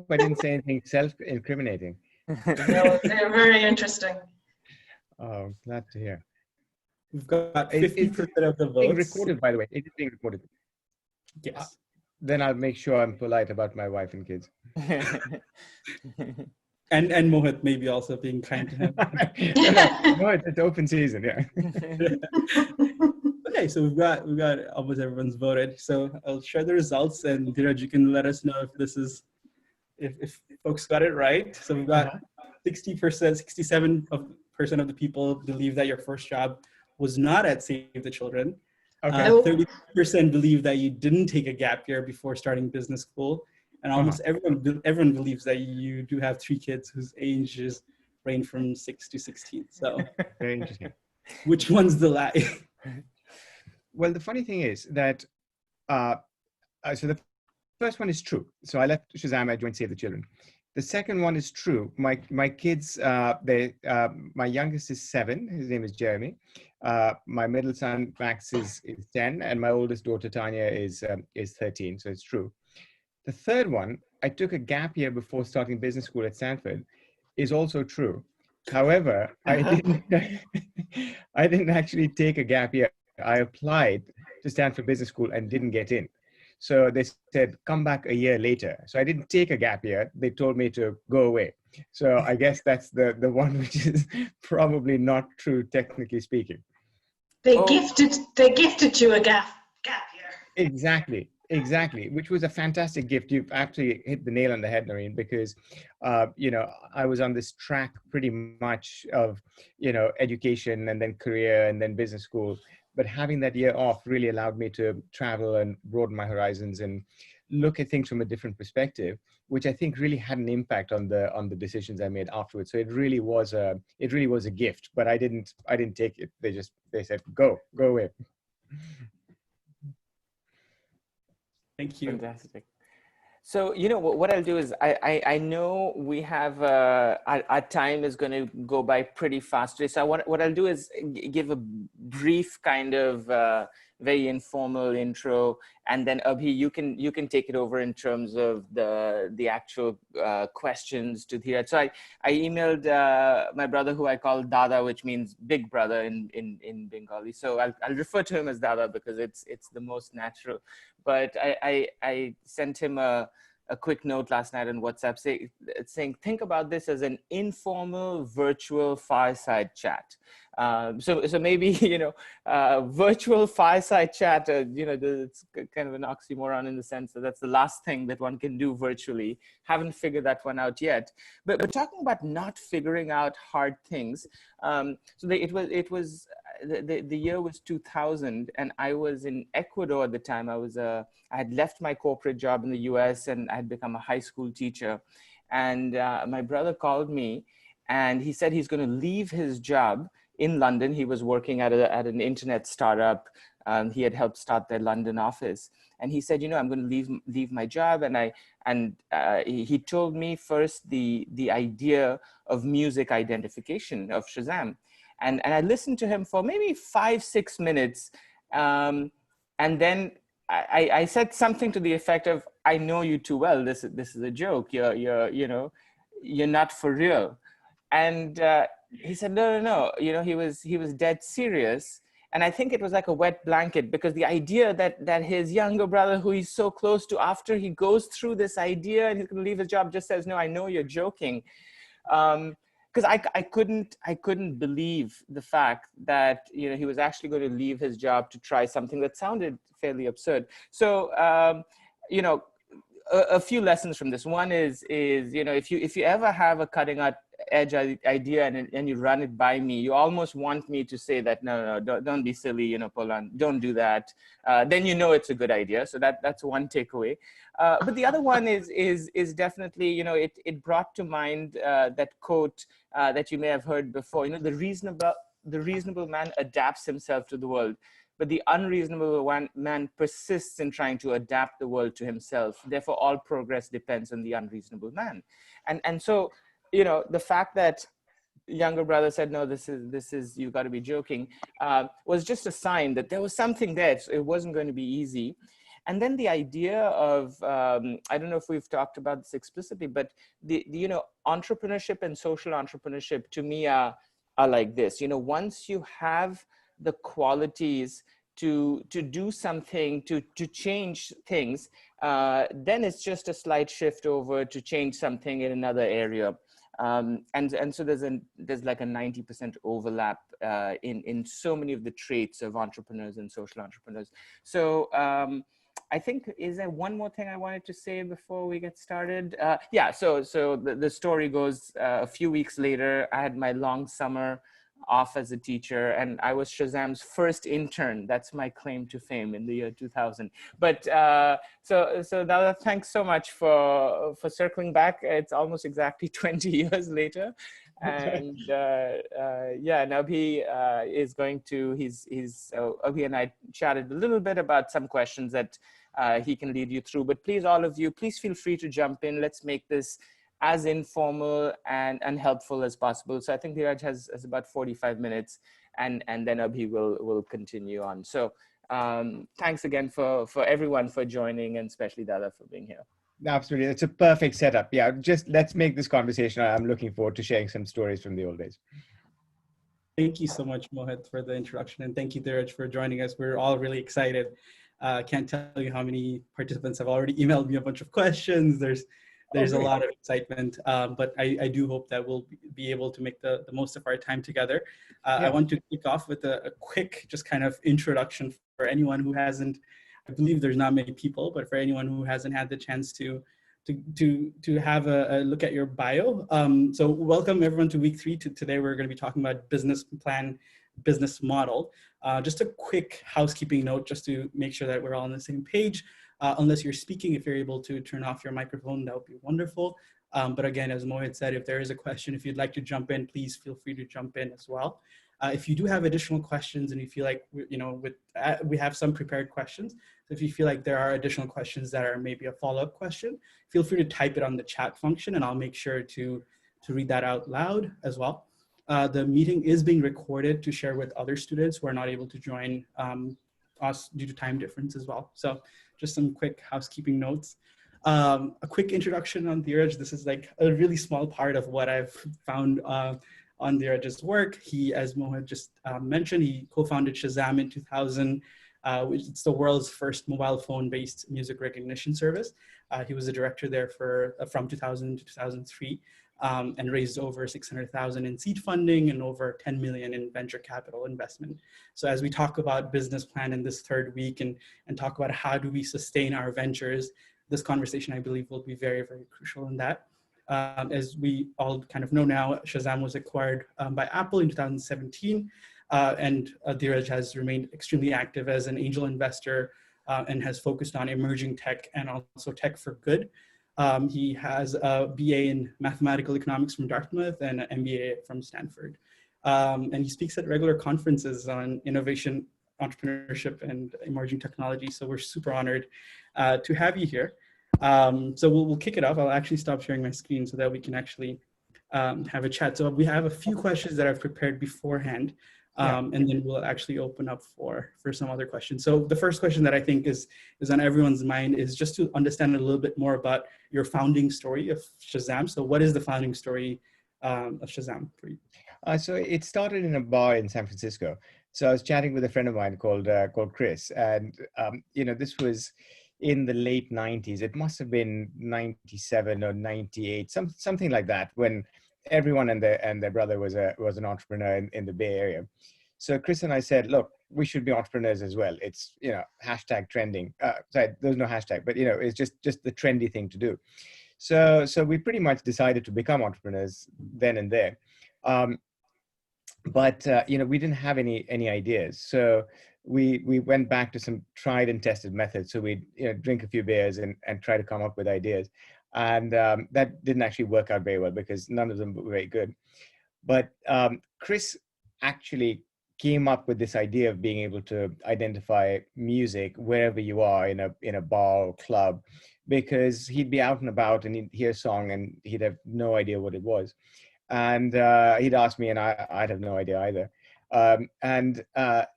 I didn't say anything self-incriminating. No, they're very interesting. Oh, glad to hear. We've got 50% of the votes. Being recorded, by the way. It is being recorded. Yes. Then I'll make sure I'm polite about my wife and kids. And Mohit maybe also being kind to him. No, it's open season, yeah. Okay, so we've got almost everyone's voted. So I'll share the results, and Dhiraj, you can let us know if this is if folks got it right. So we've got 60%, 67% of the people believe that your first job was not at Save the Children. Okay. 30% believe that you didn't take a gap year before starting business school. And almost everyone believes that you do have 3 kids whose ages range from 6 to 16. So Very interesting. which one's the lie? Well, the funny thing is that, so the first one is true. So I left Shazam, I joined Save the Children. The second one is true. My kids, my youngest is 7. His name is Jeremy. My middle son, Max, is 10. And my oldest daughter, Tanya, is 13. So it's true. The third one, I took a gap year before starting business school at Stanford, is also true. However, I didn't actually take a gap year. I applied to Stanford Business School and didn't get in. So they said, come back a year later. So I didn't take a gap year. They told me to go away. So I guess that's the one which is probably not true, technically speaking. They gifted you a gap year. Exactly, which was a fantastic gift. You've actually hit the nail on the head, Noreen, because, I was on this track pretty much of, education and then career and then business school. But having that year off really allowed me to travel and broaden my horizons and look at things from a different perspective, which I think really had an impact on the decisions I made afterwards. So it really was a gift, but I didn't take it. They said, go away. Thank you. Fantastic. So, what I'll do is I know we have, our time is going to go by pretty fast today. So what I'll do is give a brief kind of very informal intro, and then Abhi, you can take it over in terms of the actual questions to Dhiraj. So I emailed my brother, who I call Dada, which means big brother in Bengali. So I'll refer to him as Dada because it's the most natural. But I sent him a quick note last night on WhatsApp saying, think about this as an informal virtual fireside chat. So maybe, virtual fireside chat, it's kind of an oxymoron in the sense that that's the last thing that one can do virtually. Haven't figured that one out yet. But talking about not figuring out hard things, the year was 2000, and I was in Ecuador at the time. I had left my corporate job in the US, and I had become a high school teacher. And my brother called me, and he said he's going to leave his job in London. He was working at an internet startup. He had helped start their London office. And he said, I'm going to leave my job. And he told me first the idea of music identification, of Shazam. And I listened to him for maybe 5-6 minutes. And then I said something to the effect of, I know you too well. This is a joke. You're not for real. And he said, no. He was dead serious. And I think it was like a wet blanket, because the idea that his younger brother, who he's so close to, after he goes through this idea and he's going to leave his job, just says, no, I know you're joking. Because I couldn't believe the fact that he was actually going to leave his job to try something that sounded fairly absurd. So a few lessons from this. One is if you ever have a cutting edge idea and you run it by me, you almost want me to say that no, don't be silly, Polan, don't do that. Then it's a good idea. So that's one takeaway. But the other one is definitely, it brought to mind that quote that you may have heard before. The reasonable man adapts himself to the world, but the unreasonable man persists in trying to adapt the world to himself. Therefore, all progress depends on the unreasonable man. And so, the fact that younger brother said, no, this is you got to be joking, was just a sign that there was something there. So it wasn't going to be easy. And then the idea of, I don't know if we've talked about this explicitly, but the entrepreneurship and social entrepreneurship to me are like this. Once you have the qualities to do something, to change things, then it's just a slight shift over to change something in another area. And so there's like a 90% overlap in so many of the traits of entrepreneurs and social entrepreneurs. So I think, is there one more thing I wanted to say before we get started? Yeah, so the story goes, a few weeks later, I had my long summer off as a teacher, and I was Shazam's first intern. That's my claim to fame in the year 2000. But so Dada, thanks so much for circling back. It's almost exactly 20 years later. And yeah, Abhi is going to, Abhi and I chatted a little bit about some questions that he can lead you through. But please, all of you, please feel free to jump in. Let's make this as informal and helpful as possible. So I think Dhiraj has about 45 minutes, and then Abhi will continue on. So thanks again for everyone for joining, and especially Dada for being here. Absolutely. It's a perfect setup. Yeah, just let's make this conversation. I'm looking forward to sharing some stories from the old days. Thank you so much, Mohit, for the introduction. And thank you, Dhiraj, for joining us. We're all really excited. Can't tell you how many participants have already emailed me a bunch of questions. There's a lot of excitement, but I do hope that we'll be able to make the most of our time together. I want to kick off with a quick, just kind of introduction for anyone who hasn't, I believe there's not many people, but for anyone who hasn't had the chance to have a look at your bio. So welcome everyone to week 3. Today we're going to be talking about business plan, business model. Just a quick housekeeping note, just to make sure that we're all on the same page. Unless you're speaking, if you're able to turn off your microphone, that would be wonderful. But again, as Mohit said, if there is a question, if you'd like to jump in, please feel free to jump in as well. If you do have additional questions and you feel like, we have some prepared questions. So if you feel like there are additional questions that are maybe a follow-up question, feel free to type it on the chat function, and I'll make sure to read that out loud as well. The meeting is being recorded to share with other students who are not able to join us due to time difference as well. So just some quick housekeeping notes. A quick introduction on Dhiraj. This is like a really small part of what I've found on Dhiraj's work. He, as Mohit just mentioned, he co-founded Shazam in 2000, which is the world's first mobile phone-based music recognition service. He was the director there from 2000 to 2003. And raised over 600,000 in seed funding and over 10 million in venture capital investment. So as we talk about business plan in this third week and talk about how do we sustain our ventures, this conversation, I believe, will be very, very crucial in that. As we all kind of know now, Shazam was acquired by Apple in 2017, and Dhiraj has remained extremely active as an angel investor and has focused on emerging tech and also tech for good. He has a BA in mathematical economics from Dartmouth and an MBA from Stanford. And he speaks at regular conferences on innovation, entrepreneurship, and emerging technology. So we're super honored to have you here. So we'll kick it off. I'll actually stop sharing my screen so that we can actually have a chat. So we have a few questions that I've prepared beforehand. And then we'll actually open up for some other questions. So the first question that I think is on everyone's mind is just to understand a little bit more about your founding story of Shazam. So what is the founding story of Shazam for you? So it started in a bar in San Francisco. So I was chatting with a friend of mine called Chris, and this was in the late 90s. It must have been 97 or 98, something like that, when everyone and their brother was an entrepreneur in the Bay Area. So Chris and I said, look, we should be entrepreneurs as well. It's, hashtag trending. Sorry, there's no hashtag, but it's just the trendy thing to do. So we pretty much decided to become entrepreneurs then and there. But we didn't have any ideas. So we went back to some tried and tested methods. So we'd drink a few beers and try to come up with ideas. And that didn't actually work out very well because none of them were very good. But Chris actually came up with this idea of being able to identify music wherever you are in a bar or club, because he'd be out and about and he'd hear a song and he'd have no idea what it was. And he'd ask me and I'd have no idea either.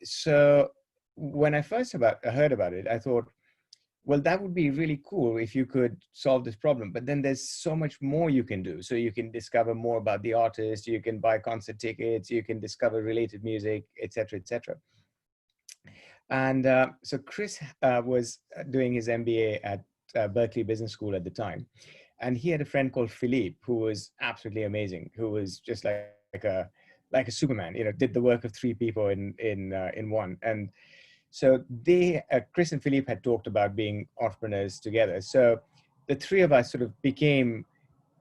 So when I first heard about it, I thought, well, that would be really cool if you could solve this problem. But then there's so much more you can do. So you can discover more about the artist, you can buy concert tickets, you can discover related music, etc., etc. And so Chris was doing his MBA at Berkeley Business School at the time. And he had a friend called Philippe, who was absolutely amazing, who was just like a Superman, did the work of three people in one. And so Chris and Philippe had talked about being entrepreneurs together. So the three of us sort of became,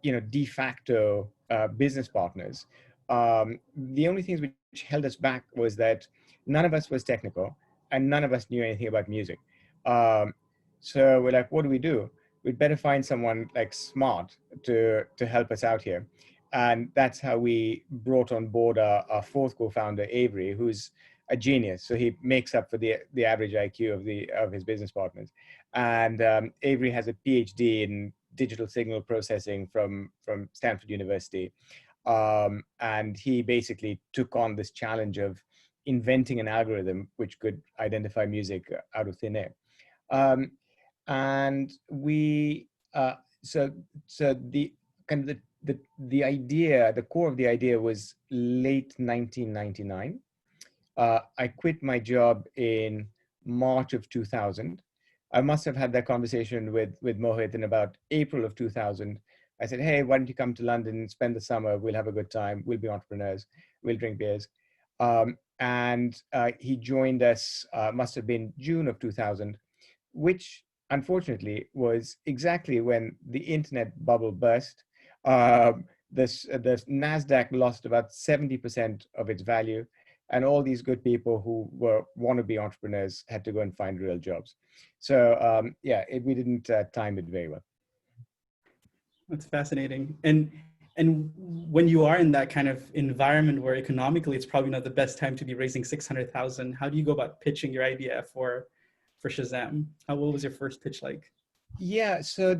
de facto business partners. The only things which held us back was that none of us was technical and none of us knew anything about music. So we're like, what do we do? We'd better find someone like smart to help us out here. And that's how we brought on board our fourth co-founder, Avery, who's a genius. So he makes up for the average IQ of his business partners. And Avery has a PhD in digital signal processing from Stanford University. And he basically took on this challenge of inventing an algorithm which could identify music out of thin air. And we, so the kind of the idea, the core of the idea was late 1999. I quit my job in March of 2000. I must have had that conversation with Mohit in about April of 2000. I said, hey, why don't you come to London, spend the summer, we'll have a good time, we'll be entrepreneurs, we'll drink beers. And he joined us, must have been June of 2000, which unfortunately was exactly when the internet bubble burst. The NASDAQ lost about 70% of its value. And all these good people who were wannabe entrepreneurs had to go and find real jobs. So we didn't time it very well. That's fascinating. And when you are in that kind of environment where economically it's probably not the best time to be raising 600,000, how do you go about pitching your idea for Shazam? What was your first pitch like? Yeah, so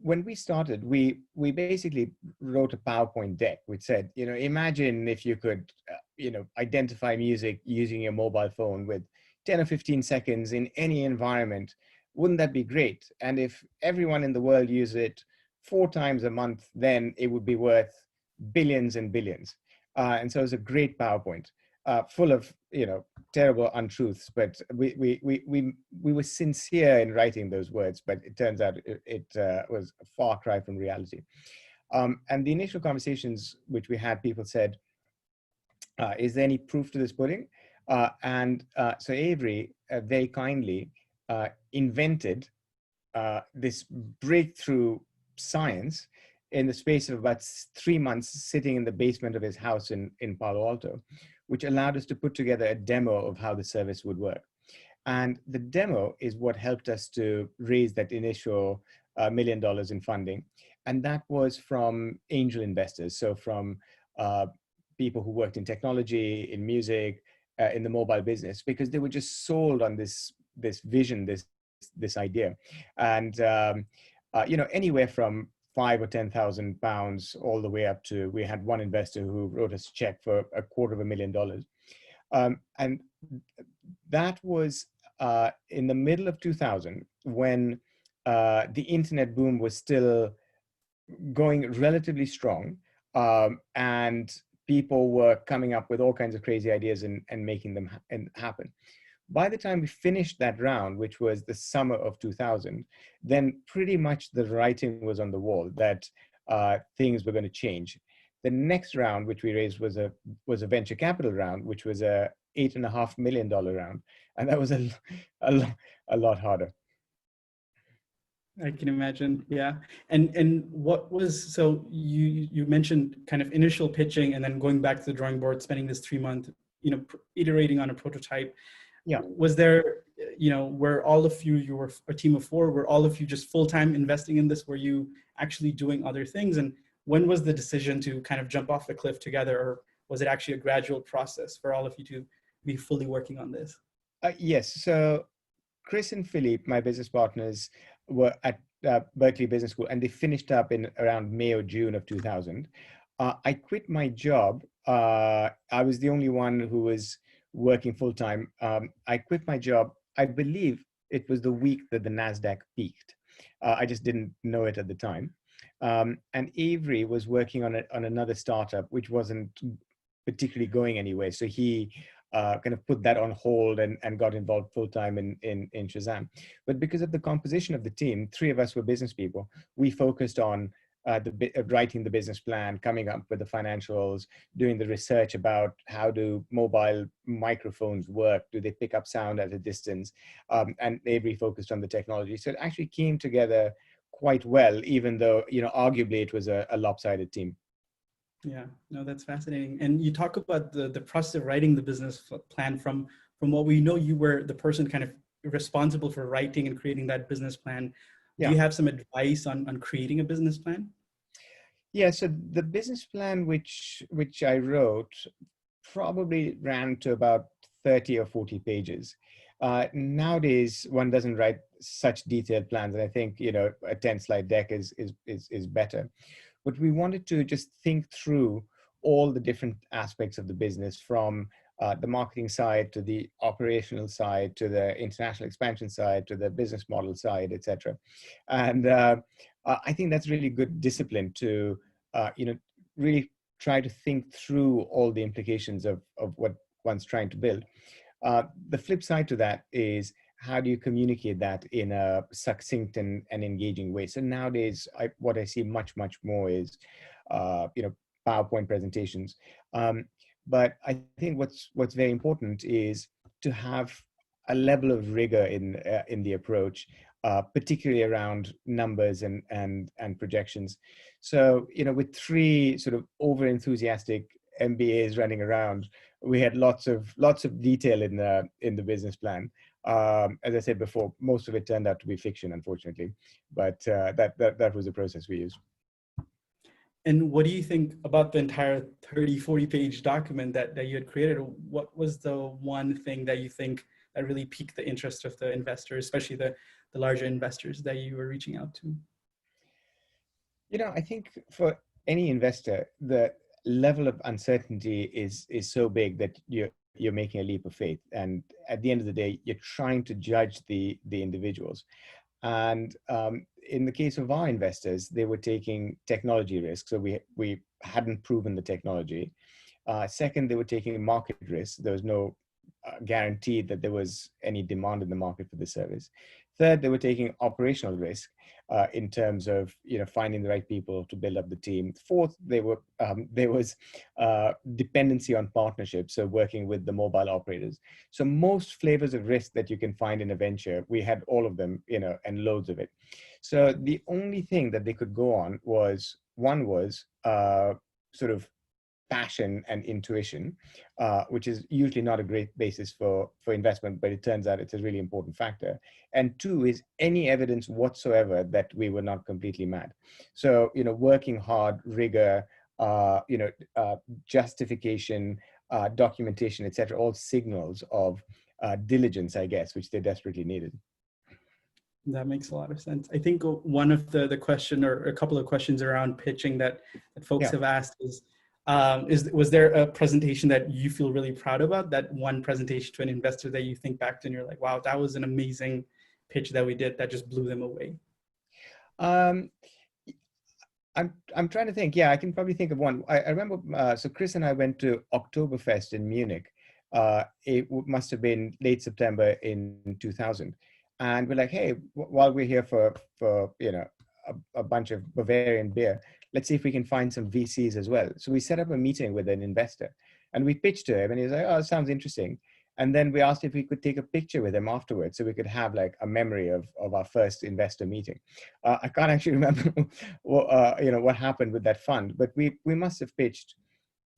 when we started, we basically wrote a PowerPoint deck which said, imagine if you could, identify music using your mobile phone with 10 or 15 seconds in any environment. Wouldn't that be great? And if everyone in the world used it 4 times a month, then it would be worth billions and billions. And so it was a great PowerPoint, full of, terrible untruths, but we were sincere in writing those words, but it turns out it was a far cry from reality. And the initial conversations which we had, people said, is there any proof to this pudding? So Avery very kindly invented this breakthrough science in the space of about 3 months, sitting in the basement of his house in Palo Alto, which allowed us to put together a demo of how the service would work. And the demo is what helped us to raise that initial $1 million in funding. And that was from angel investors. So from people who worked in technology, in music, in the mobile business, because they were just sold on this vision, this idea. And, anywhere from 5 or 10,000 pounds all the way up to, we had one investor who wrote us a check for $250,000. And that was in the middle of 2000, when the internet boom was still going relatively strong, and people were coming up with all kinds of crazy ideas and making them happen. By the time we finished that round, which was the summer of 2000, then pretty much the writing was on the wall that things were going to change. The next round, which we raised, was a venture capital round, which was a $8.5 million round, and that was a lot harder. I can imagine, yeah. And what was, so you mentioned kind of initial pitching and then going back to the drawing board, spending this 3 month, iterating on a prototype. Yeah. Was there, were all of you were a team of 4, were all of you just full-time investing in this? Were you actually doing other things? And when was the decision to kind of jump off the cliff together, or was it actually a gradual process for all of you to be fully working on this? Yes. So Chris and Philippe, my business partners, were at Berkeley Business School, and they finished up in around May or June of 2000. I quit my job. I was the only one who was working full time. I quit my job, I believe, it was the week that the NASDAQ peaked. I just didn't know it at the time. And Avery was working on another startup, which wasn't particularly going anywhere. So he kind of put that on hold and got involved full time in Shazam. But because of the composition of the team, three of us were business people. We focused on writing the business plan, coming up with the financials, doing the research about how do mobile microphones work, do they pick up sound at a distance, and Avery focused on the technology. So it actually came together quite well, even though, arguably it was a lopsided team. Yeah, no, that's fascinating. And you talk about the process of writing the business plan. From what we know, you were the person kind of responsible for writing and creating that business plan. Yeah. Do you have some advice on creating a business plan? Yeah, so the business plan which I wrote probably ran to about 30 or 40 pages. Nowadays, one doesn't write such detailed plans. And I think, a 10-slide deck is better. But we wanted to just think through all the different aspects of the business, from the marketing side to the operational side to the international expansion side to the business model side, etc. And I think that's really good discipline to, really try to think through all the implications of what one's trying to build. The flip side to that is, how do you communicate that in a succinct and engaging way? So nowadays, what I see much more is, PowerPoint presentations. But I think what's very important is to have a level of rigor in the approach, particularly around numbers and projections. So, with three sort of over-enthusiastic MBAs running around, we had lots of detail in the business plan. As I said before, most of it turned out to be fiction, unfortunately, but that was the process we used. And what do you think about the entire 30, 40-page document that you had created? What was the one thing that you think that really piqued the interest of the investors, especially the larger investors that you were reaching out to? I think for any investor, the level of uncertainty is so big that you're making a leap of faith. And at the end of the day, you're trying to judge the individuals. And in the case of our investors, they were taking technology risks. So we hadn't proven the technology. Second, they were taking market risks. There was no guarantee that there was any demand in the market for the service. Third, they were taking operational risk in terms of finding the right people to build up the team. Fourth, there was dependency on partnerships, so working with the mobile operators. So most flavors of risk that you can find in a venture, we had all of them, and loads of it. So the only thing that they could go on was sort of passion and intuition, which is usually not a great basis for investment, but it turns out it's a really important factor. And two is any evidence whatsoever that we were not completely mad. So, working hard, rigor, justification, documentation, etc., all signals of diligence, I guess, which they desperately needed. That makes a lot of sense. I think one of the question, or a couple of questions around pitching that folks have asked is, was there a presentation that you feel really proud about? That one presentation to an investor that you think back to and you're like, wow, that was an amazing pitch that we did that just blew them away? I'm trying to think. Yeah, I can probably think of one. I remember, so Chris and I went to Oktoberfest in Munich. It must have been late September in 2000. And we're like, hey, while we're here for a bunch of Bavarian beer, let's see if we can find some VCs as well. So we set up a meeting with an investor and we pitched to him and he was like, oh, it sounds interesting. And then we asked if we could take a picture with him afterwards so we could have like a memory of our first investor meeting. I can't actually remember what happened with that fund, but we must have pitched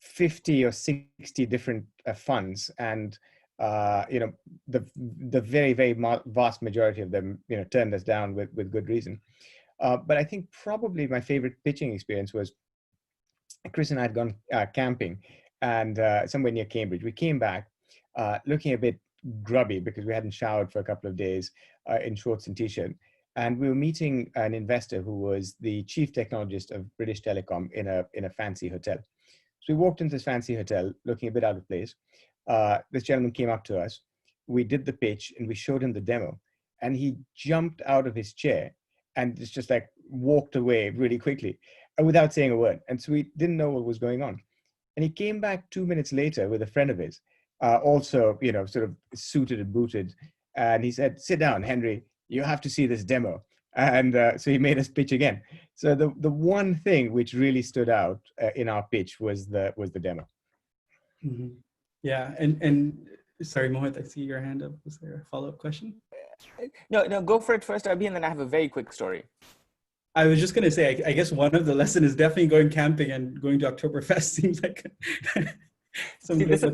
50 or 60 different funds, and the very, very vast majority of them turned us down with good reason. But I think probably my favorite pitching experience was Chris and I had gone camping and somewhere near Cambridge. We came back looking a bit grubby because we hadn't showered for a couple of days, in shorts and t-shirt. And we were meeting an investor who was the chief technologist of British Telecom in a fancy hotel. So we walked into this fancy hotel looking a bit out of place. This gentleman came up to us. We did the pitch and we showed him the demo. and he jumped out of his chair and just like walked away really quickly without saying a word. And so we didn't know what was going on. And he came back 2 minutes later with a friend of his, also, sort of suited and booted. And he said, "Sit down, Henry, you have to see this demo." And so he made us pitch again. So the one thing which really stood out in our pitch was the demo. Mm-hmm. Yeah, and sorry, Mohit, I see your hand up. Was there a follow-up question? No, go for it first, Abhi, and then I have a very quick story. I was just going to say, I guess one of the lessons is definitely going camping, and going to Oktoberfest seems like See, this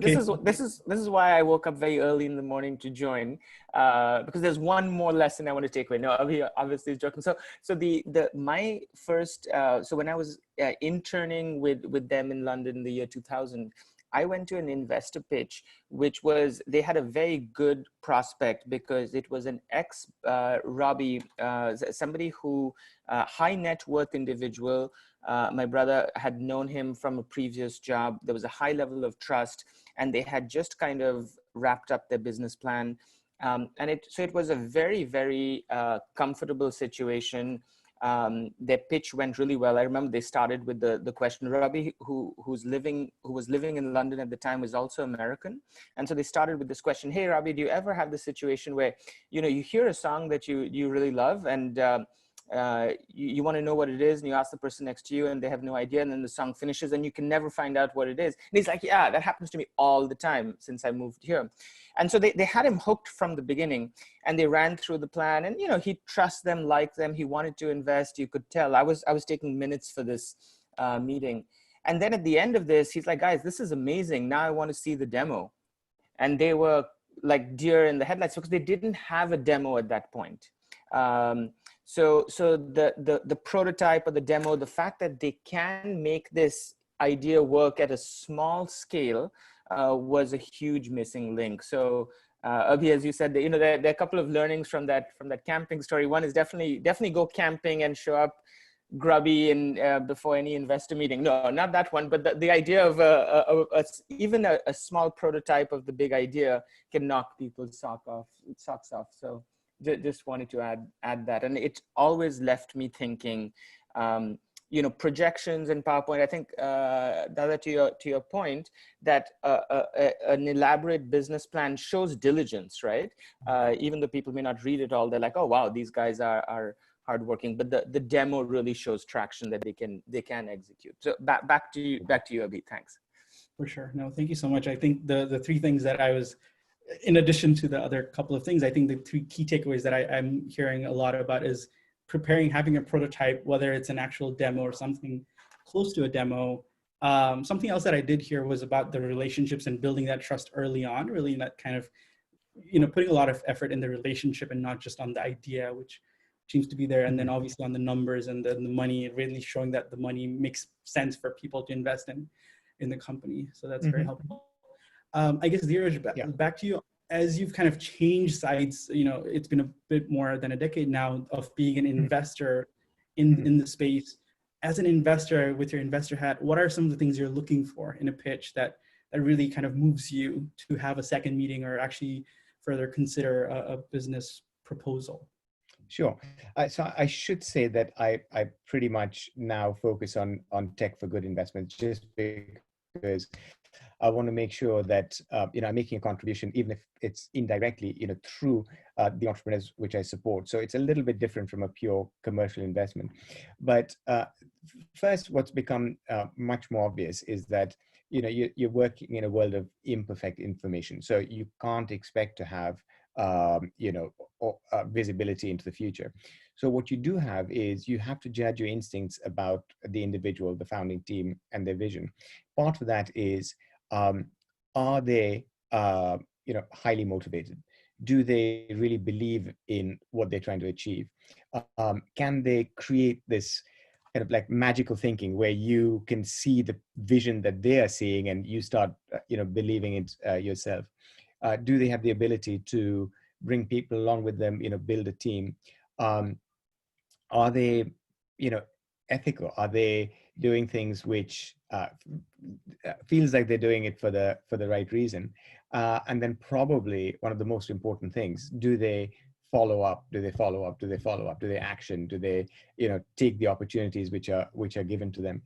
is why I woke up very early in the morning to join, because there's one more lesson I want to take away. No, Abhi obviously is joking. So my first, so when I was interning with them in London in the year 2000, I went to an investor pitch, which was, they had a very good prospect because it was an ex-Robbie, somebody who, high net worth individual. My brother had known him from a previous job. There was a high level of trust, and they had just kind of wrapped up their business plan. So it was a very, very comfortable situation. Their pitch went really well. I remember they started with the question. Robbie, who was living in London at the time, was also American. And so they started with this question: "Hey, Robbie, do you ever have the situation where, you hear a song that you really love, and you want to know what it is, and you ask the person next to you and they have no idea, and then the song finishes and you can never find out what it is?" And he's like, "Yeah, that happens to me all the time since I moved here." And so they had him hooked from the beginning, and they ran through the plan, and he trusts them, liked them, he wanted to invest. You could tell. I was taking minutes for this meeting, and then at the end of this, he's like, "Guys, this is amazing. Now I want to see the demo." And they were like deer in the headlights because they didn't have a demo at that point. So the prototype or the demo, the fact that they can make this idea work at a small scale was a huge missing link. So Abhi, as you said, there are a couple of learnings from that camping story. One is definitely go camping and show up grubby and before any investor meeting. No, not that one, but the idea of even a small prototype of the big idea can knock people's socks off. So just wanted to add that. And it always left me thinking, projections and PowerPoint. I think Dada, to your point, that an elaborate business plan shows diligence, right? Even though people may not read it all, they're like, "Oh wow, these guys are hardworking." But the demo really shows traction that they can execute. So back to you, Abhi. Thanks. For sure. No, thank you so much. I think the three things that I was, in addition to the other couple of things, I think the three key takeaways that I'm hearing a lot about is preparing, having a prototype, whether it's an actual demo or something close to a demo. Something else that I did hear was about the relationships and building that trust early on, really in that kind of, putting a lot of effort in the relationship and not just on the idea, which seems to be there. And then obviously on the numbers and the money, really showing that the money makes sense for people to invest in the company. So that's very helpful. I guess, Dhiraj, back to you. As you've kind of changed sides, it's been a bit more than a decade now of being an investor in the space. As an investor with your investor hat, what are some of the things you're looking for in a pitch that really kind of moves you to have a second meeting or actually further consider a business proposal? Sure. So I should say that I pretty much now focus on tech for good investments, just because I want to make sure that I'm making a contribution, even if it's indirectly, through the entrepreneurs which I support. So it's a little bit different from a pure commercial investment. But first, what's become much more obvious is that you're working in a world of imperfect information. So you can't expect to have visibility into the future. So what you do have is you have to judge your instincts about the individual, the founding team, and their vision. Part of that is, are they highly motivated? Do they really believe in what they're trying to achieve? Can they create this kind of like magical thinking where you can see the vision that they are seeing and you start believing it yourself? Do they have the ability to bring people along with them, build a team? Are they ethical? Are they doing things which feels like they're doing it for the right reason? And then probably one of the most important things, do they follow up? Do they follow up? Do they follow up? Do they action? Do they, take the opportunities which are given to them?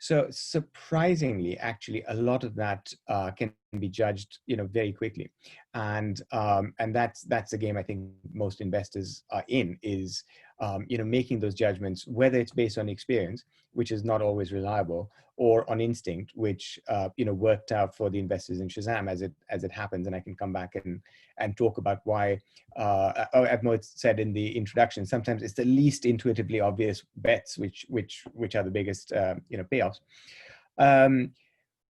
So surprisingly, actually, a lot of that can be judged, very quickly, and that's the game I think most investors are in, is making those judgments, whether it's based on experience, which is not always reliable, or on instinct, which worked out for the investors in Shazam as it happens, and I can come back and talk about why. As Mo said in the introduction, sometimes it's the least intuitively obvious bets which are the biggest payoffs.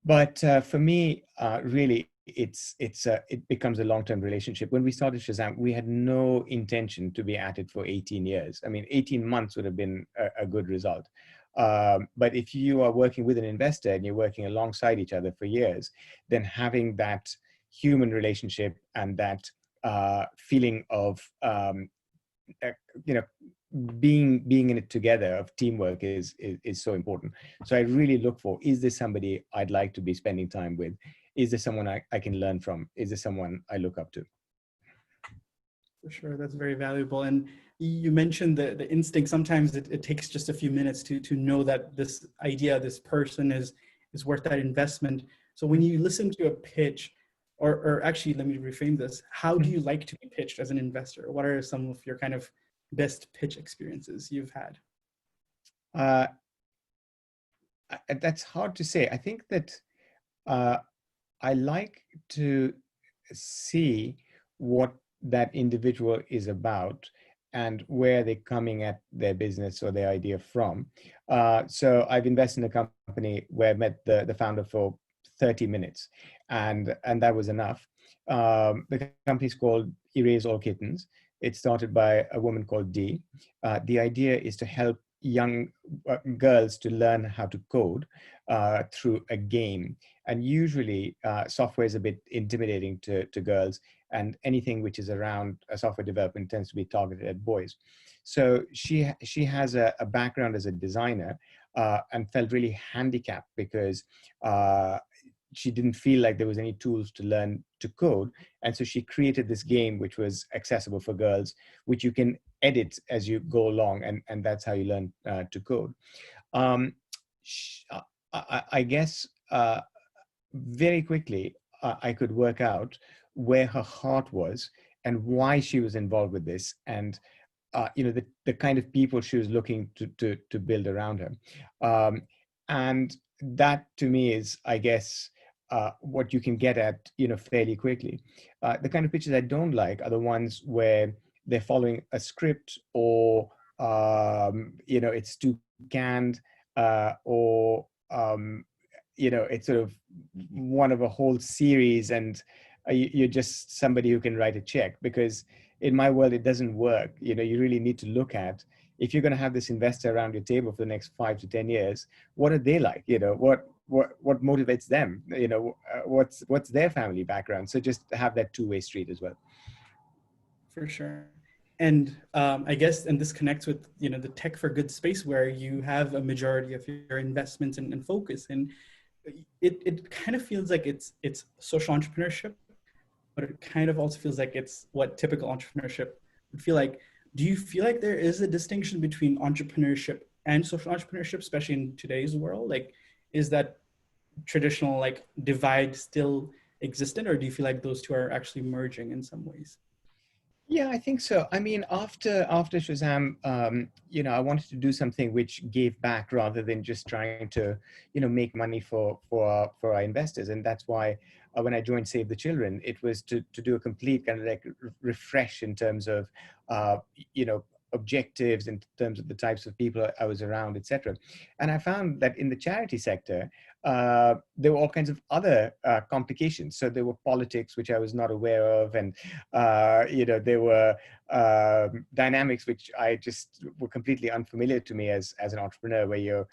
But for me, really, it becomes a long-term relationship. When we started Shazam, we had no intention to be at it for 18 years. I mean, 18 months would have been a good result. But if you are working with an investor and you're working alongside each other for years, then having that human relationship and that feeling of being in it together, of teamwork, is so important. So I really look for, is this somebody I'd like to be spending time with? Is this someone I can learn from? Is this someone I look up to? For sure, that's very valuable. And you mentioned the instinct. Sometimes it takes just a few minutes to know that this idea, this person is worth that investment. So when you listen to a pitch, or actually, let me reframe this. How do you like to be pitched as an investor? What are some of your kind of best pitch experiences you've had? That's hard to say. I think that I like to see what that individual is about and where they're coming at their business or their idea from. So I've invested in a company where I met the founder for 30 minutes, and that was enough. The company's called Erase All Kittens. It's started by a woman called Dee. The idea is to help young girls to learn how to code through a game. And usually software is a bit intimidating to girls, and anything which is around software development tends to be targeted at boys. So she has a background as a designer and felt really handicapped because she didn't feel like there was any tools to learn to code. And so she created this game which was accessible for girls, which you can edit as you go along, and that's how you learn to code. I guess very quickly I could work out where her heart was and why she was involved with this, and the kind of people she was looking to build around her. And that to me is, I guess, what you can get at fairly quickly. The kind of pitches I don't like are the ones where they're following a script, or it's too canned, or it's sort of one of a whole series, and you're just somebody who can write a check. Because in my world, it doesn't work. You really need to look at, if you're going to have this investor around your table for the next 5 to 10 years, what are they like? What motivates them? What's their family background? So just have that two-way street as well. For sure. And I guess, and this connects with, the tech for good space, where you have a majority of your investments and focus. And it kind of feels like it's social entrepreneurship, but it kind of also feels like it's what typical entrepreneurship would feel like. Do you feel like there is a distinction between entrepreneurship and social entrepreneurship, especially in today's world? Like, is that traditional divide still existent, or do you feel like those two are actually merging in some ways? Yeah, I think so. I mean, after Shazam, I wanted to do something which gave back rather than just trying to, make money for our investors. And that's why when I joined Save the Children, it was to do a complete kind of refresh in terms of, objectives, in terms of the types of people I was around, etc. And I found that in the charity sector, there were all kinds of other complications. So there were politics, which I was not aware of, and there were dynamics which I just were completely unfamiliar to me as an entrepreneur, where you're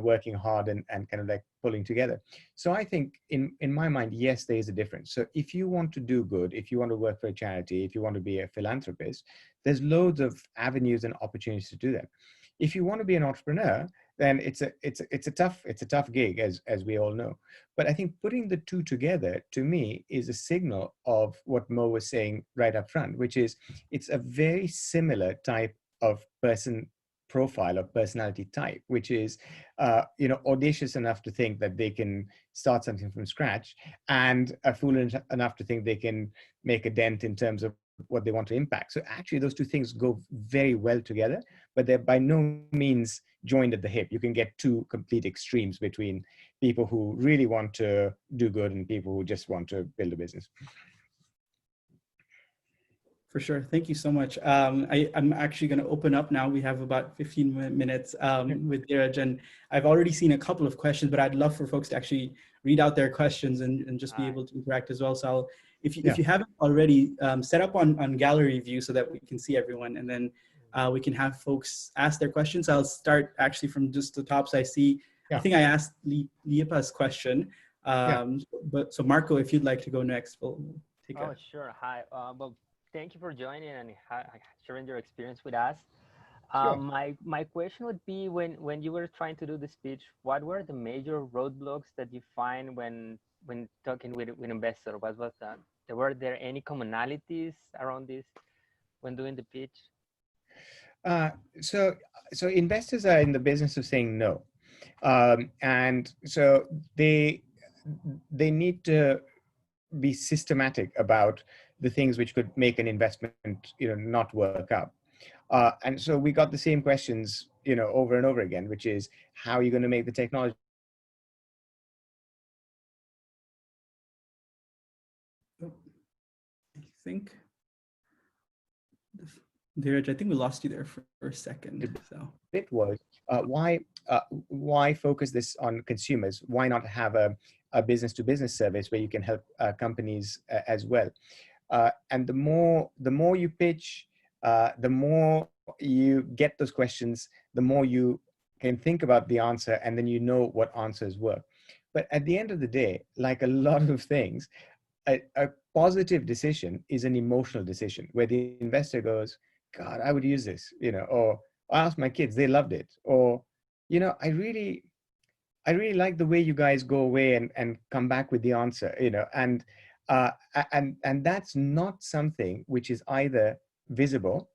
working hard and kind of pulling together. So I think in my mind, yes, there is a difference. So if you want to do good, if you want to work for a charity, if you want to be a philanthropist, there's loads of avenues and opportunities to do that. If you want to be an entrepreneur, then it's a tough gig, as we all know. But I think putting the two together, to me, is a signal of what Mo was saying right up front, which is it's a very similar type of person profile or personality type, which is audacious enough to think that they can start something from scratch, and foolish enough to think they can make a dent in terms of what they want to impact. So actually those two things go very well together, but they're by no means joined at the hip. You can get two complete extremes between people who really want to do good and people who just want to build a business. For sure. Thank you so much. I'm actually going to open up now. We have about 15 minutes with Dhiraj, and I've already seen a couple of questions, but I'd love for folks to actually read out their questions and just be able to interact as well. So if you haven't already, set up on gallery view so that we can see everyone, and then we can have folks ask their questions. I'll start actually from just the top. So I see, I think I asked Liepa's question, but so Marco, if you'd like to go next, we'll take Oh, sure. Hi. Well, thank you for joining and sharing your experience with us. Sure. My question would be, when you were trying to do the speech, what were the major roadblocks that you find when talking with investors? What was that? Were there any commonalities around this when doing the pitch? So investors are in the business of saying no, and so they need to be systematic about the things which could make an investment, not work out. And so we got the same questions, over and over again, which is, how are you going to make the technology? I think, Dhiraj, I think we lost you there for a second. So it was why focus this on consumers? Why not have a business-to-business service where you can help companies as well? And the more you pitch, the more you get those questions, the more you can think about the answer, and then you know what answers work. But at the end of the day, like a lot of things, a positive decision is an emotional decision where the investor goes, God, I would use this, or I asked my kids, they loved it, or, I really like the way you guys go away and come back with the answer, and that's not something which is either visible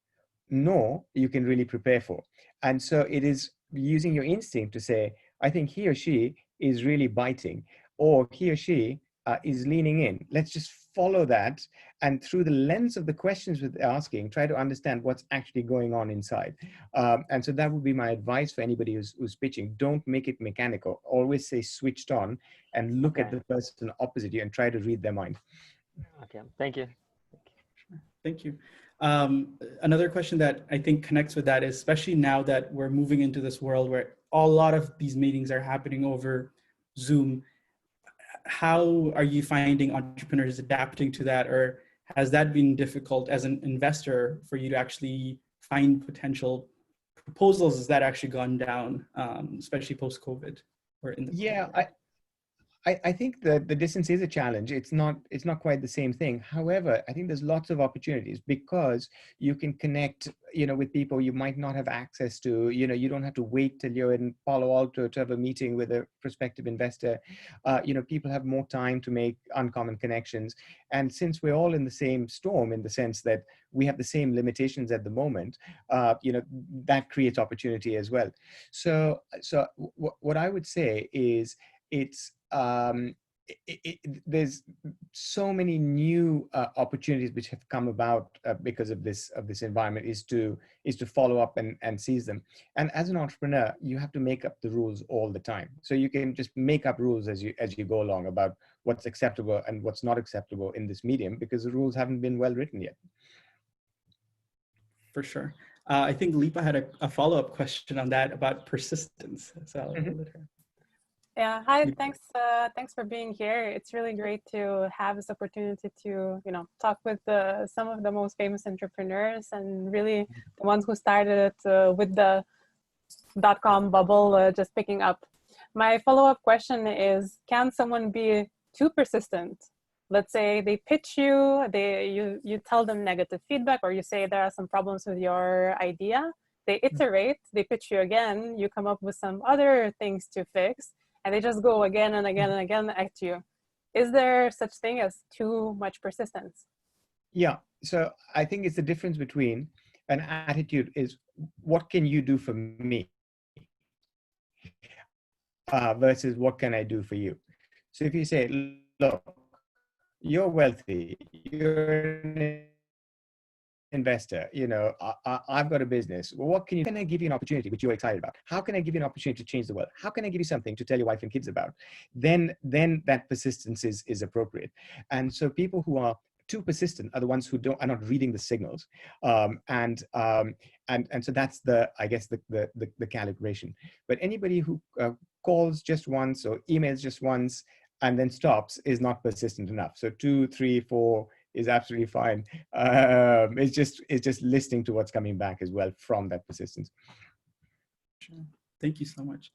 nor you can really prepare for. And so it is using your instinct to say, I think he or she is really biting, or he or she is leaning in. Let's just follow that, and through the lens of the questions we're asking, try to understand what's actually going on inside. And so that would be my advice for anybody who's pitching. Don't make it mechanical. Always say switched on, and look at the person opposite you and try to read their mind. Okay, thank you. Thank you. Another question that I think connects with that is, especially now that we're moving into this world where a lot of these meetings are happening over Zoom, how are you finding entrepreneurs adapting to that? Or has that been difficult as an investor for you to actually find potential proposals? Has that actually gone down, especially post-COVID? Or in the I think that the distance is a challenge. It's not quite the same thing. However, I think there's lots of opportunities because you can connect, with people you might not have access to. You don't have to wait till you're in Palo Alto to have a meeting with a prospective investor. People have more time to make uncommon connections. And since we're all in the same storm, in the sense that we have the same limitations at the moment, that creates opportunity as well. So what I would say is, there's so many new opportunities which have come about because of this environment, is to follow up and seize them. And as an entrepreneur, you have to make up the rules all the time. So you can just make up rules as you go along about what's acceptable and what's not acceptable in this medium, because the rules haven't been well written yet. For sure. I think Lipa had a follow-up question on that about persistence. So I'll let her. Yeah, hi, thanks for being here. It's really great to have this opportunity to, talk with some of the most famous entrepreneurs, and really the ones who started it with the .com bubble just picking up. My follow-up question is, can someone be too persistent? Let's say they pitch you, you tell them negative feedback, or you say there are some problems with your idea, they iterate, they pitch you again, you come up with some other things to fix, and they just go again and again and again at you. Is there such thing as too much persistence? Yeah. So I think it's the difference between an attitude is, what can you do for me? Versus what can I do for you? So if you say, look, you're wealthy, you're an investor, you know, I've got a business. Well, what can I give you an opportunity which you're excited about? How can I give you an opportunity to change the world? How can I give you something to tell your wife and kids about? Then that persistence is appropriate. And so people who are too persistent are the ones who are not reading the signals, and so that's I guess the calibration. But anybody who calls just once or emails just once and then stops is not persistent enough. So 2, 3, 4 is absolutely fine. It's just listening to what's coming back as well from that persistence. Sure. Thank you so much.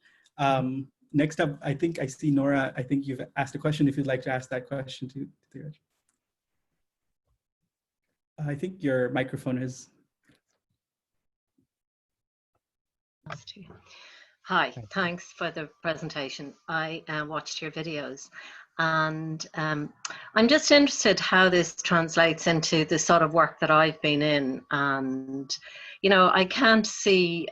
Next up, I think I see Nora. I think you've asked a question. If you'd like to ask that question to Dhiraj. I think your microphone is. Hi, thanks for the presentation. I watched your videos, and I'm just interested how this translates into the sort of work that I've been in. And, you know, I can't see,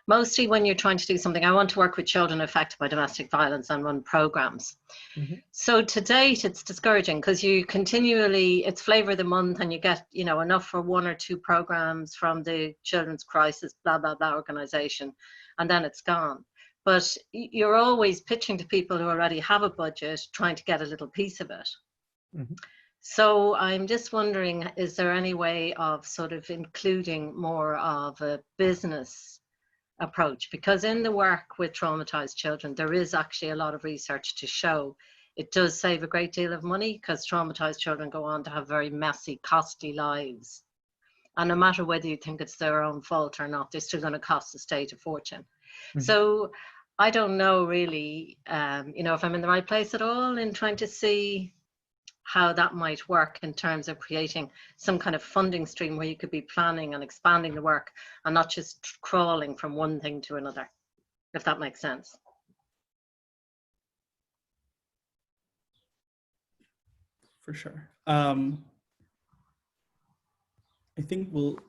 mostly when you're trying to do something, I want to work with children affected by domestic violence and run programs. Mm-hmm. So to date, it's discouraging because you continually, it's flavor of the month and you get, you know, enough for 1 or 2 programs from the Children's Crisis, blah, blah, blah organization, and then it's gone. But you're always pitching to people who already have a budget, trying to get a little piece of it. Mm-hmm. So I'm just wondering, is there any way of sort of including more of a business approach? Because in the work with traumatized children, there is actually a lot of research to show it does save a great deal of money, because traumatized children go on to have very messy, costly lives. And no matter whether you think it's their own fault or not, they're still going to cost the state a fortune. Mm-hmm. So I don't know really, you know, if I'm in the right place at all in trying to see how that might work in terms of creating some kind of funding stream where you could be planning and expanding the work and not just crawling from one thing to another, if that makes sense. For sure. I think would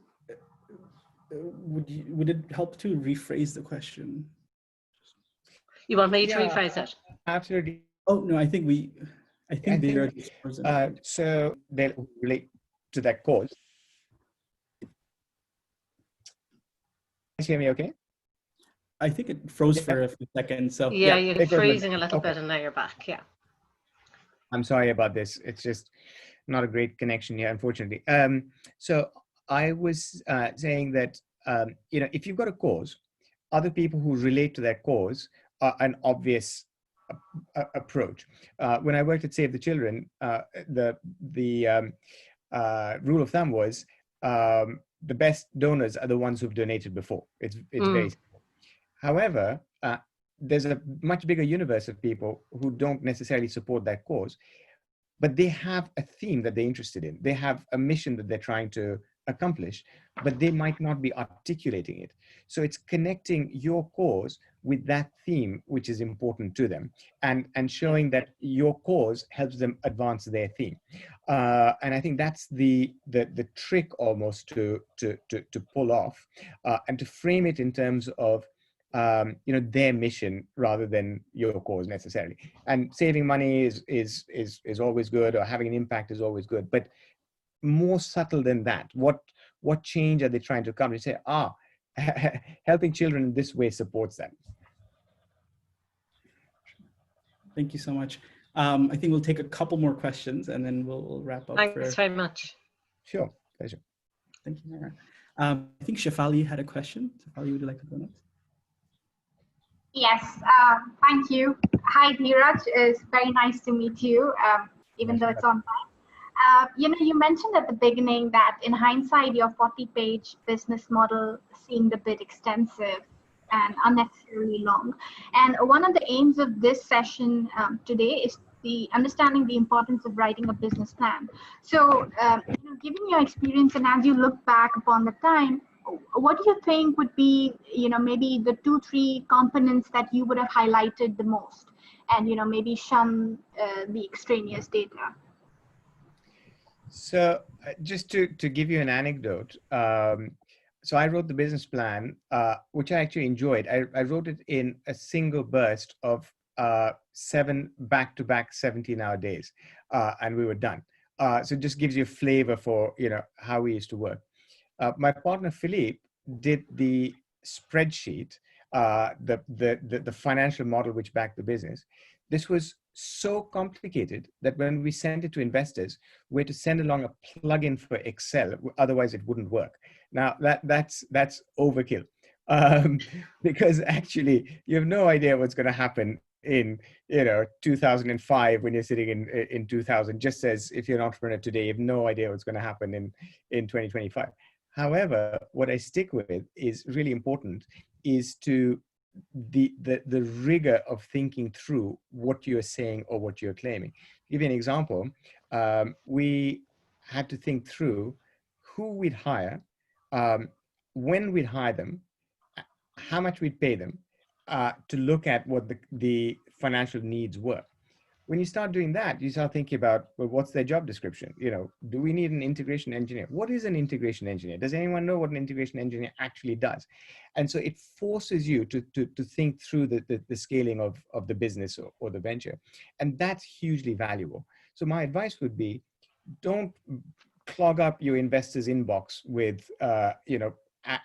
it help to rephrase the question? You want me to rephrase it? Absolutely. Oh no, I think so they relate to that cause. Can you hear me okay? I think it froze for a few seconds. So yeah, you're freezing a little bit and now you're back. Yeah. I'm sorry about this. It's just not a great connection here, unfortunately. So I was saying that, you know, if you've got a cause, other people who relate to that cause are an obvious approach. When I worked at Save the Children, the rule of thumb was the best donors are the ones who've donated before. It's very simple. However, there's a much bigger universe of people who don't necessarily support that cause, but they have a theme that they're interested in. They have a mission that they're trying to accomplish, but they might not be articulating it. So it's connecting your cause with that theme, which is important to them, and showing that your cause helps them advance their theme. And I think that's the trick almost to pull off, and to frame it in terms of you know, their mission rather than your cause necessarily. And saving money is always good, or having an impact is always good, but more subtle than that. What change are they trying to accomplish? Say, helping children in this way supports that. Thank you so much. I think we'll take a couple more questions and then we'll wrap up. Thanks very much. Sure, pleasure. Thank you, Nora. I think Shefali had a question. Shefali, would you like to go next? Yes, thank you. Hi, Dhiraj. It's very nice to meet you, even though it's online. You know, you mentioned at the beginning that in hindsight, your 40-page business model seemed a bit extensive and unnecessarily long. And one of the aims of this session today is understanding the importance of writing a business plan. So, you know, given your experience and as you look back upon the time, what do you think would be, maybe the 2-3 components that you would have highlighted the most, and maybe shun the extraneous data? So just to give you an anecdote, so I wrote the business plan, which I actually enjoyed. I wrote it in a single burst of 7 back-to-back 17-hour days, and we were done. So it just gives you a flavor for how we used to work. My partner Philippe did the spreadsheet, the financial model which backed the business. This was so complicated that when we sent it to investors, we had to send along a plugin for Excel, otherwise it wouldn't work. Now that's overkill, because actually you have no idea what's going to happen in 2005 when you're sitting in 2000. Just as if you're an entrepreneur today, you have no idea what's going to happen in 2025. However, what I stick with is really important, is to the rigor of thinking through what you're saying or what you're claiming. To give you an example, we had to think through who we'd hire, when we'd hire them, how much we'd pay them, to look at what the financial needs were. When you start doing that, you start thinking about, well, what's their job description? Do we need an integration engineer? What is an integration engineer? Does anyone know what an integration engineer actually does? And so it forces you to think through the scaling of the business or the venture. And that's hugely valuable. So my advice would be, don't clog up your investors' inbox with,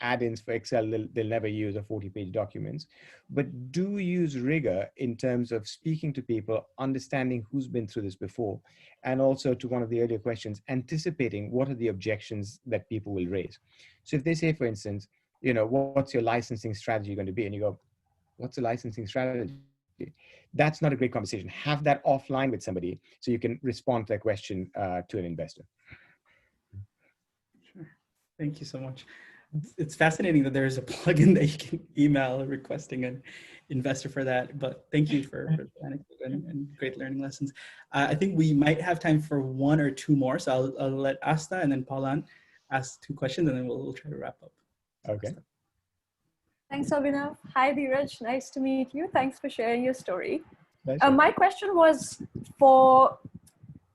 add-ins for Excel they'll never use, or 40-page documents, but do use rigor in terms of speaking to people, understanding who's been through this before, and also, to one of the earlier questions, anticipating what are the objections that people will raise. So if they say, for instance, what's your licensing strategy going to be? And you go, what's a licensing strategy? That's not a great conversation. Have that offline with somebody so you can respond to that question to an investor. Sure. Thank you so much. It's fascinating that there's a plugin that you can email requesting an investor for that. But thank you for the anecdote and great learning lessons. I think we might have time for 1 or 2 more. So I'll let Asta and then Paulan ask 2 questions, and then we'll try to wrap up. Okay. Thanks, Abhinav. Hi, Dhiraj. Nice to meet you. Thanks for sharing your story. My question was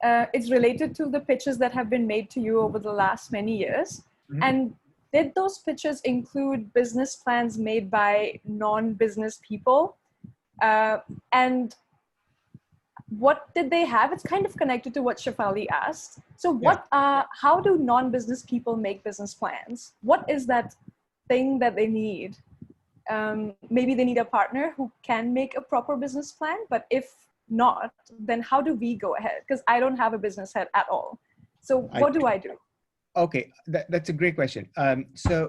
it's related to the pitches that have been made to you over the last many years. Mm-hmm. And did those pitches include business plans made by non-business people? And what did they have? It's kind of connected to what Shefali asked. So how do non-business people make business plans? What is that thing that they need? Maybe they need a partner who can make a proper business plan, but if not, then how do we go ahead? Because I don't have a business head at all. So what do I do? Okay, that's a great question. So,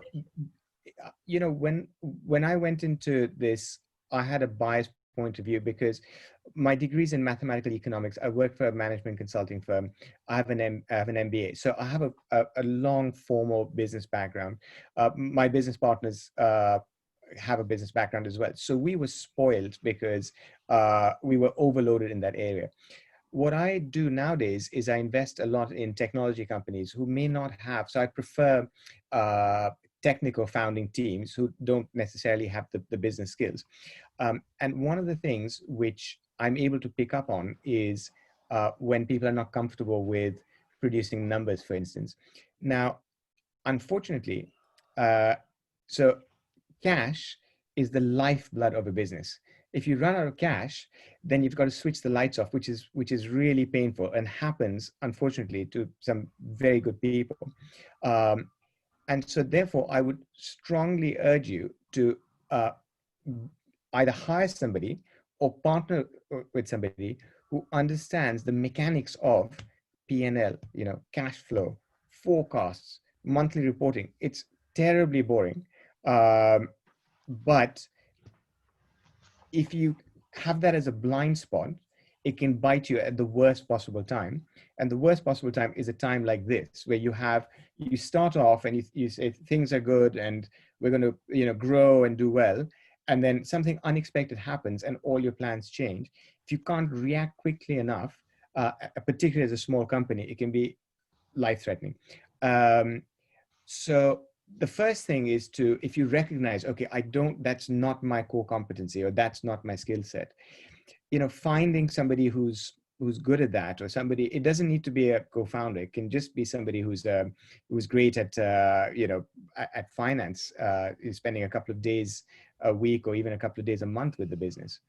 when I went into this, I had a biased point of view because my degree's in mathematical economics. I work for a management consulting firm. I have an MBA. So I have a long formal business background. My business partners have a business background as well. So we were spoiled because we were overloaded in that area. What I do nowadays is I invest a lot in technology companies who may not have, so I prefer technical founding teams who don't necessarily have the business skills. And one of the things which I'm able to pick up on is when people are not comfortable with producing numbers, for instance. Now, unfortunately, so cash is the lifeblood of a business. If you run out of cash, then you've got to switch the lights off, which is really painful and happens, unfortunately, to some very good people. And so therefore, I would strongly urge you to either hire somebody or partner with somebody who understands the mechanics of P&L, cash flow, forecasts, monthly reporting. It's terribly boring. But if you have that as a blind spot, it can bite you at the worst possible time. And the worst possible time is a time like this, where you start off and you say things are good and we're going to grow and do well. And then something unexpected happens and all your plans change. If you can't react quickly enough, particularly as a small company, it can be life-threatening. So the first thing is to, if you recognize, okay, that's not my core competency, or that's not my skill set, finding somebody who's good at that, or somebody, it doesn't need to be a co-founder. It can just be somebody who's great at, at finance, is spending a couple of days a week, or even a couple of days a month with the business.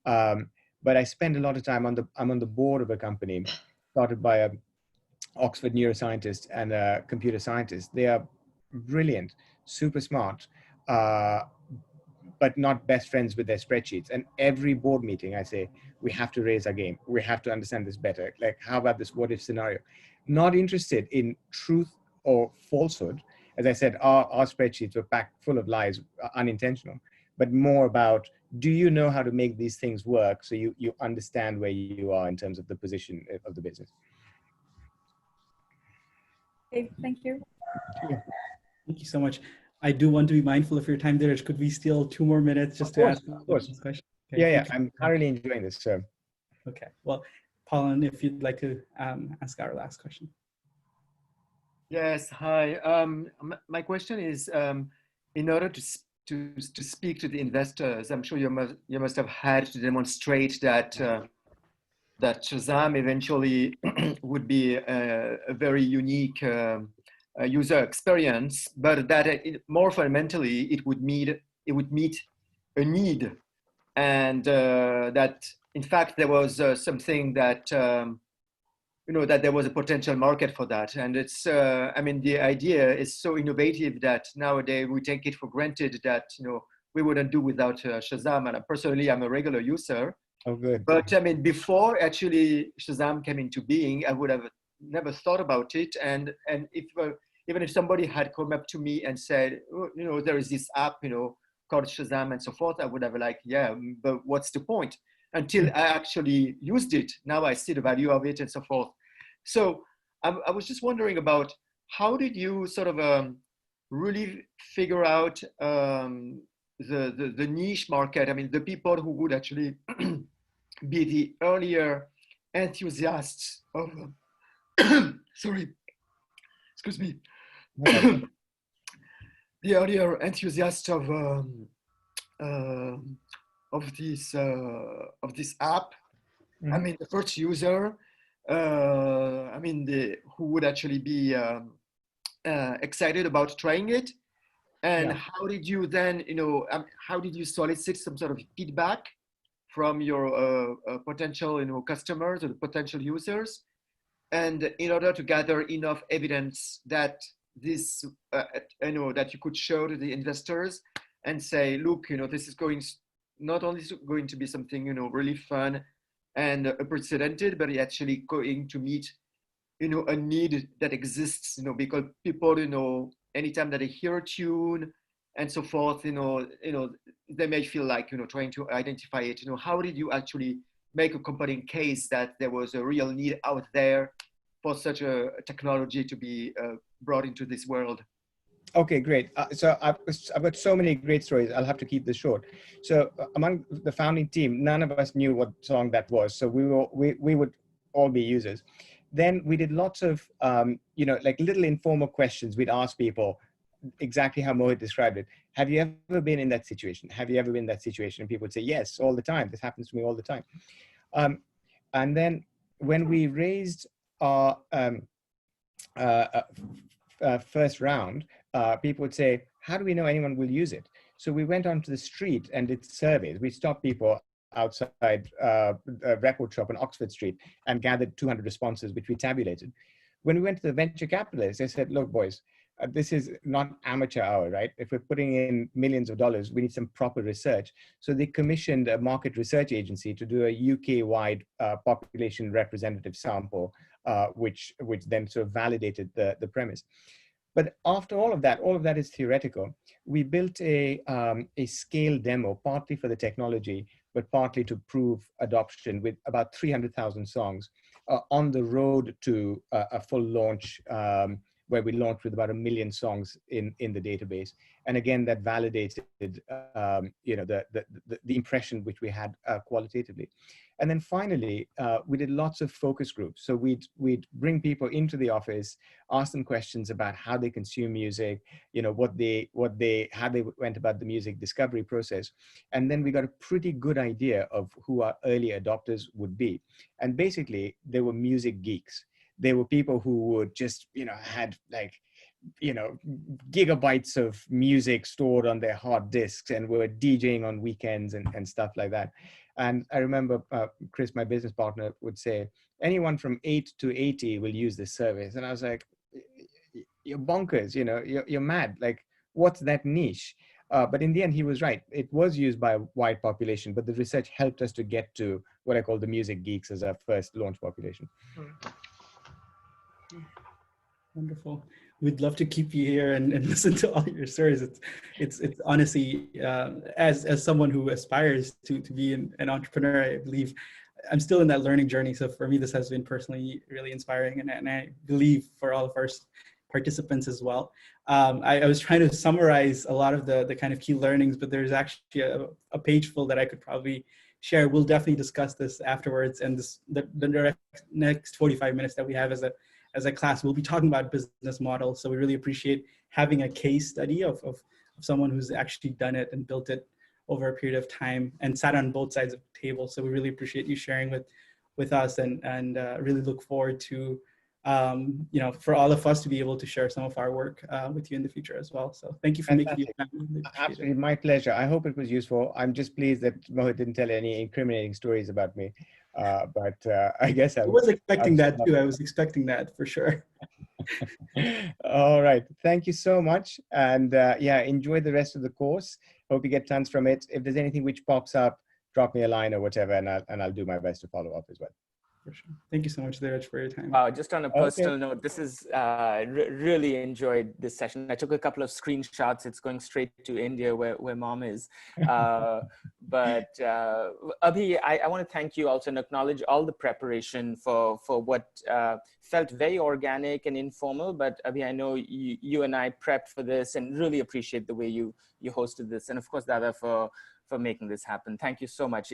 But I spend a lot of time I'm on the board of a company started by a Oxford neuroscientist and a computer scientist. They are brilliant, super smart, but not best friends with their spreadsheets. And every board meeting, I say, we have to raise our game. We have to understand this better. Like, how about this what if scenario? Not interested in truth or falsehood. As I said, our spreadsheets were packed full of lies, unintentional, but more about, do you know how to make these things work, so you understand where you are in terms of the position of the business. Okay, thank you. Cool. Thank you so much. I do want to be mindful of your time, Dhiraj. Could we steal 2 more minutes just to ask this question? Okay. Yeah, I'm thoroughly enjoying this. So. Okay, well, Paulin, if you'd like to ask our last question. Yes, hi. My question is, in order to speak to the investors, I'm sure you must have had to demonstrate that that Shazam eventually would be a very unique user experience, but that more fundamentally it would meet a need, and that in fact there was something that that there was a potential market for that. And it's I mean, the idea is so innovative that nowadays we take it for granted that we wouldn't do without Shazam. And personally, I'm a regular user. Oh, good. But I mean, before actually Shazam came into being, I would have never thought about it. And if even if somebody had come up to me and said, oh, there is this app, called Shazam and so forth, I would have yeah, but what's the point? Until I actually used it. Now I see the value of it and so forth. So I was just wondering about, how did you sort of really figure out the niche market? I mean, the people who would actually be the earlier enthusiasts of, sorry, excuse me, the earlier enthusiasts of this app. Mm-hmm. I mean, the first user. I mean, who would actually be excited about trying it. And how did you then, how did you solicit some sort of feedback from your potential, customers or the potential users, and in order to gather enough evidence that this, that you could show to the investors and say, look, this is not only going to be something, really fun and unprecedented, but it's actually going to meet, a need that exists, because people, anytime that they hear a tune and so forth, they may feel like, trying to identify it. How did you actually make a compelling case that there was a real need out there for such a technology to be brought into this world? Okay, great. So I've got so many great stories. I'll have to keep this short. So among the founding team, none of us knew what song that was. So we would all be users. Then we did lots of, like little informal questions. We'd ask people exactly how Mohit described it. Have you ever been in that situation? Have you ever been in that situation? And people would say, yes, all the time. This happens to me all the time. And then when we raised our first round, people would say, how do we know anyone will use it? So we went onto the street and did surveys. We stopped people outside a record shop on Oxford Street and gathered 200 responses, which we tabulated. When we went to the venture capitalists, they said, look, boys, this is not amateur hour, right? If we're putting in millions of dollars, we need some proper research. So they commissioned a market research agency to do a UK-wide population representative sample, which then sort of validated the premise. But after all of that is theoretical. We built a scale demo, partly for the technology, but partly to prove adoption, with about 300,000 songs on the road to a full launch where we launched with about 1 million songs in the database. And again, that validated the impression which we had qualitatively. And then finally, we did lots of focus groups. So we'd bring people into the office, ask them questions about how they consume music, how they went about the music discovery process. And then we got a pretty good idea of who our early adopters would be. And basically, they were music geeks. They were people who would just, had like, gigabytes of music stored on their hard disks and were DJing on weekends and stuff like that. And I remember Chris, my business partner, would say, anyone from 8 to 80 will use this service. And I was like, you're bonkers, you're mad. Like, what's that niche? But in the end, he was right. It was used by a wide population, but the research helped us to get to what I call the music geeks as our first launch population. Wonderful. We'd love to keep you here and listen to all your stories. It's honestly, as someone who aspires to be an entrepreneur, I believe I'm still in that learning journey. So for me, this has been personally really inspiring, and I believe for all of our participants as well. I was trying to summarize a lot of the kind of key learnings, but there's actually a page full that I could probably share. We'll definitely discuss this afterwards, and the next 45 minutes that we have as a class, we'll be talking about business models. So we really appreciate having a case study of someone who's actually done it and built it over a period of time and sat on both sides of the table. So we really appreciate you sharing with us, and really look forward to, for all of us to be able to share some of our work with you in the future as well. So thank you for making your time. Really Absolutely, my pleasure. I hope it was useful. I'm just pleased that Mohit didn't tell any incriminating stories about me. But I guess I was expecting that too. I was expecting that for sure. All right. Thank you so much. And enjoy the rest of the course. Hope you get tons from it. If there's anything which pops up, drop me a line or whatever, and I'll do my best to follow up as well. For sure. Thank you so much, Dhiraj, for your time. Wow, just on a personal note, this is really enjoyed this session. I took a couple of screenshots. It's going straight to India where mom is. But Abhi, I want to thank you also and acknowledge all the preparation for what felt very organic and informal. But Abhi, I know you and I prepped for this and really appreciate the way you hosted this. And of course, Dada, for making this happen. Thank you so much.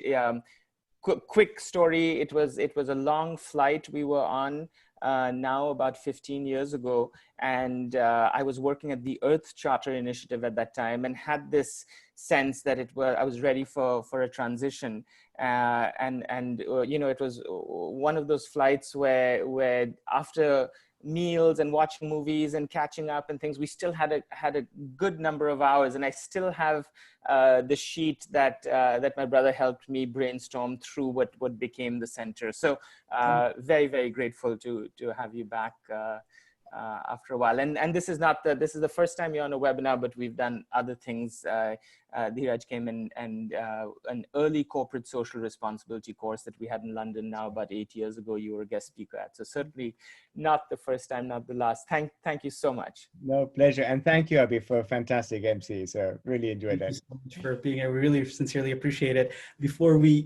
Quick story. It was a long flight we were on now about 15 years ago, and I was working at the Earth Charter initiative at that time, and had this sense that I was ready for a transition, and it was one of those flights where after meals and watching movies and catching up and things, we still had a good number of hours, and I still have the sheet that my brother helped me brainstorm through what became the center. So very, very grateful to have you back after a while. And this is the first time you're on a webinar, but we've done other things. Dhiraj came in and an early corporate social responsibility course that we had in London now about 8 years ago, you were a guest speaker at. So certainly not the first time, not the last. Thank you so much. No, pleasure. And thank you, Abhi, for a fantastic MC. So really enjoyed that. Thank you so much for being here. We really sincerely appreciate it. Before we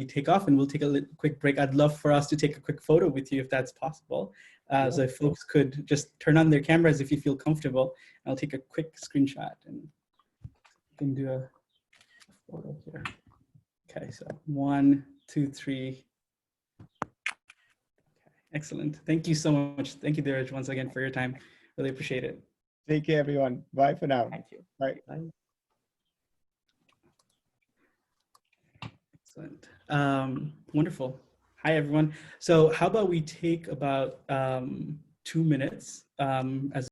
take off, and we'll take a quick break, I'd love for us to take a quick photo with you if that's possible. So if folks could just turn on their cameras if you feel comfortable. I'll take a quick screenshot and we can do a photo here. Okay, so 1, 2, 3. Okay, excellent. Thank you so much. Thank you, Dhiraj, once again for your time. Really appreciate it. Take care, everyone. Bye for now. Thank you. Bye. Bye. Excellent. Wonderful. Hi, everyone. So how about we take about 2 minutes as